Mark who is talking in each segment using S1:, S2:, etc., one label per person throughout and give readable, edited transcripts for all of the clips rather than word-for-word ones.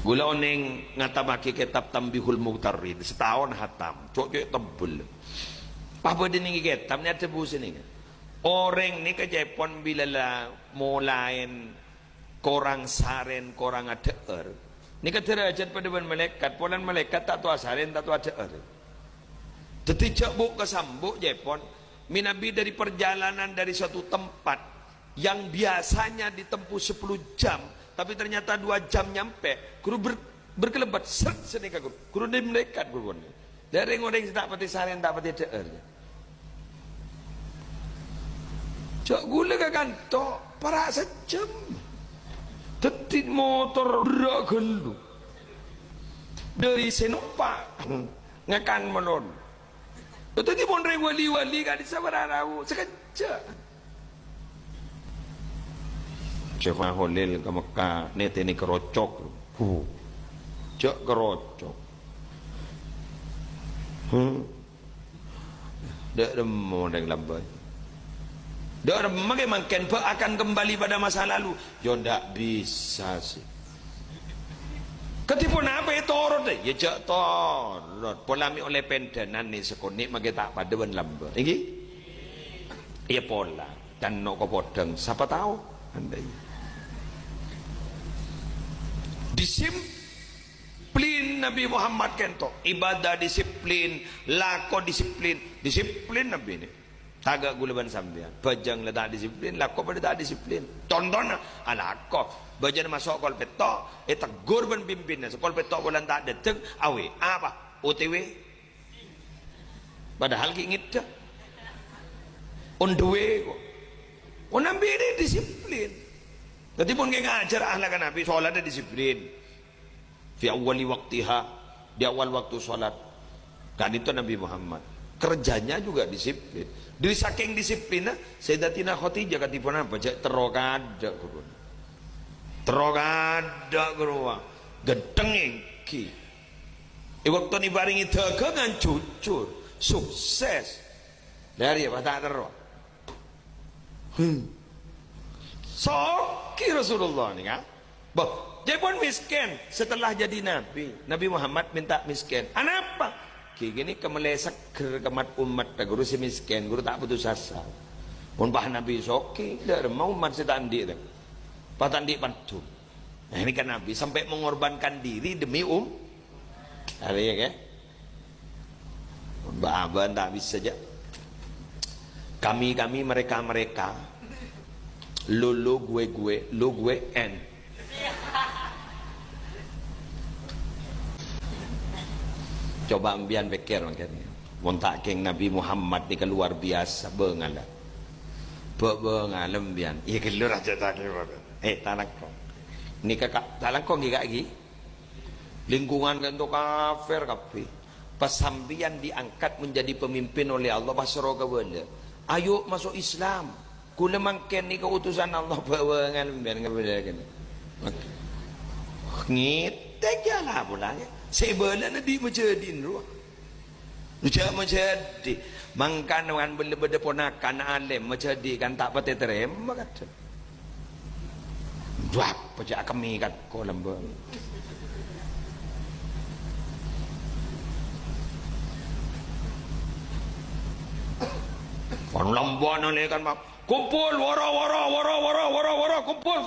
S1: Gula oneng ngatamaki kitab Tambihul Mughtarid setahun hatam. Cok tebel. Apa dia ni kitab ni ada buku ni. Orang ni ke Jepun bila lah mulain korang saren korang ada ni ke derajat pada malaikat. Polan malaikat tak tua saren tak tua ada. Tetapi cakbuk ke sambuk Jepun. Minabi dari perjalanan dari suatu tempat yang biasanya ditempuh 10 jam. Tapi ternyata 2 jam nyampe. Guru berkelebat seret senika guru. Guru dia melekat guru. Dari orang tak pati saren tak pati deer. Cak gula ke kantor para sejam. Tetit motor berak gelu. Dari senumpak ngakan menon. Tetapi pun wali-wali kan disabararau sekejap. Syekh Holil ke Mekah net ini kerocok. Cak kerocok. Dak demo deng lambai. Dak demo makin akan kembali pada masa lalu. Yo ndak bisa sih. Ketipu apa itu torot deh? Ya cak torot. Polami oleh pendenan ni sekonik mage tak pada ben lambai. Iki? Ya pola. Dan nok podeng. Siapa tahu? Andai. Disiplin Nabi Muhammad kento ibadah disiplin lako disiplin Nabi ni tagak gulaban sambian bajang le tak disiplin lako pada tak disiplin contohnya alako bajang masuk kol petok tegur ban pimpinnya sekol petok bulan tak datang awe apa OTW padahal ingit dah on the way kok Nabi ini disiplin. Jadi pun kayak ngajar ahlakan Nabi sholatnya disiplin. Fi awali waktiha di awal waktu sholat. Kan itu Nabi Muhammad. Kerjanya juga disiplin. Dari saking disiplinnya Sayyidatina Khadijah katipun apa? Terogada guru. Terogada guru. Gedeng iki. Waktu ni baringi dagangan jujur, sukses. Dari apa tak terus. Soki Rasulullah ni kan. Dia pun miskin setelah jadi Nabi. Nabi Muhammad minta miskin. Kenapa? Gini kemelesak kemat umat guru si miskin. Guru tak putus asa. Pun bah Nabi soki. Dia mau umat si tandi. Pak tandi pantu. Nah ini kan Nabi sampai mengorbankan diri demi Ada ya kan? Bahaban tak bisa saja. Kami mereka. Lu gue en. Coba ambian pikir makanya. Montak keng Nabi Muhammad ni keluar biasa bengalah. Bengalam bian. Iya keluar aja tak keluar. Tanakko. Ni kakak tanakko gigi lagi. Lingkungan kan tu kafir kapi. Pasambian diangkat menjadi pemimpin oleh Allah pasro kawala. Ayo masuk Islam. Kula mangken ni keutusan Allah bawangan biar ngebedakan. Ngitek ya lah pulanya. Sebala na di majadin ruh. Majadi. Mangkan dengan benda-benda ponakan alim majadikan tak pati terima kata. Dua pejak kami kat kolam bang. Kon lamban oleh kan mak. Kumpul, wara, kumpul.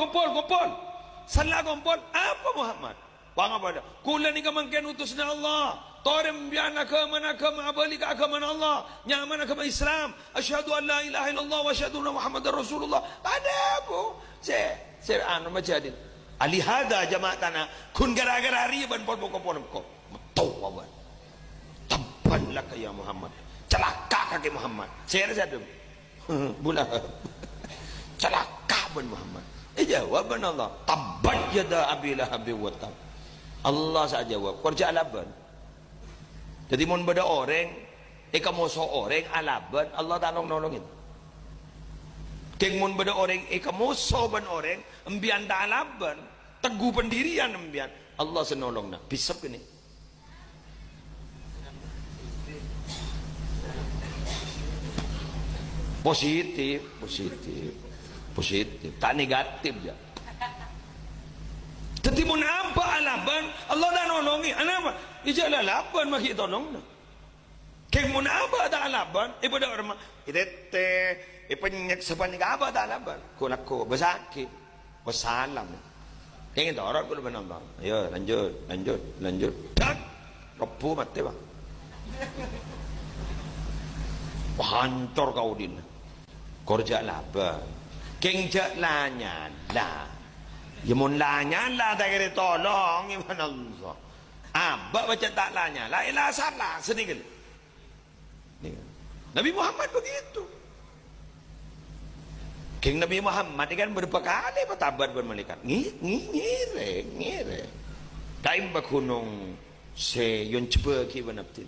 S1: Salah kumpul, apa Muhammad? Bang apa dah? Kula ni kemangkian utusnya Allah. Torem bian agama abali ke agama Allah. Nyaman agama Islam. Asyhadu an la ilaha illallah wa asyhadu anna Muhammadar Rasulullah. Ada apa? Saya anu majadin. Alihada jamaatana kun gara-gara riban pon ko. Betul apa? Tabban lak ya Muhammad. Celaka kaki Muhammad. Saya rasa bulan celaka ben Muhammad. Jawaban Allah tabbat yada abi lahab wa tab. Allah saja jawab kerja alaban. Jadi mun beda orang kamu so orang alaban Allah tak nolongin. Keng mun beda orang kamu so ben orang embian tak alaban teguh pendirian embian Allah senolong nak bisa gini. Positif, tak negatif ya. Tetapi mun apa alaban wangi anapa ija lalaban makita nong na kay mo na aba da laban iba da orma itete ipanyak sa panigaba da laban kulak ko basaki wasalam kaya ito orat ko naman ba ayo lanjut tak ropo mati ba hancur kau din korja laban kengja lanyan lah yamun lanyan lah tak kira tolong iman Allah abak baca tak lanyan lah ilah salah sedikit Nabi Muhammad begitu King Nabi Muhammad kan berapa kali bertabat bermalikat ngire kaim bakunong se yon coba ki banaptin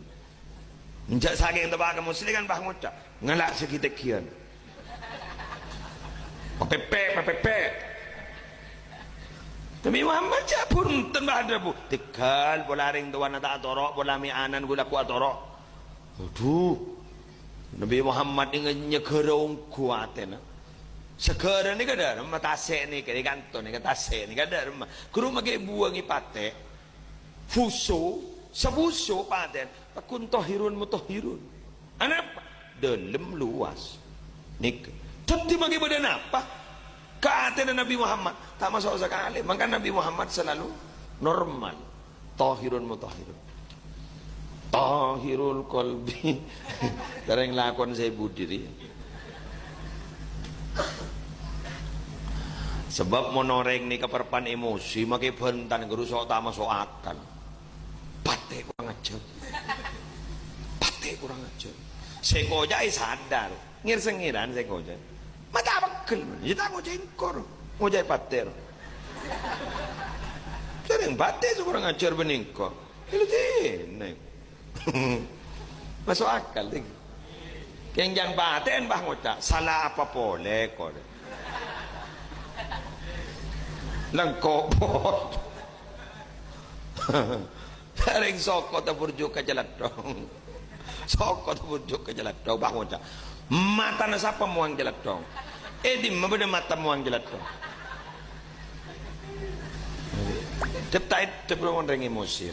S1: njak saging tebak muslim kan bah ngucap ngalak sekitar kian pepe Nabi Muhammad pun tembah ada bu tekal bolaring tuan tak atorok bolami anan gula ku atorok aduh Nabi Muhammad dengan nyekerong kuatena sekarang ni kada mata tasek ni kali kanton ni tasek ni kada kuru mage buang ipate fuso sabuso paten pakun tahirun mutahirun anapa dalam luas nik tapi mage badan apa kaaten Nabi Muhammad tak masuk sekali maka Nabi Muhammad selalu normal tahirun mutahirun tahirul qalbi dereng lakon saya budiri sebab monoreng ni keperpan emosi makai bentan gerusok tak masuk akal pate kurang ajar sekojai sadar ngir-sengiran sekojai mata bakal kita ngojai kor ngojai pater sering pate kurang ajar beningko itu tineng masuk akal lagi kenjang paten bah ngocak salah apa boleh kor lengkop sering sokot terburjuk ke jalan dong sokot terburjuk ke jalan dong bangun cak mata nasapa muang jalan dong di mana mata muang jalan dong cepat sebelum orang emosi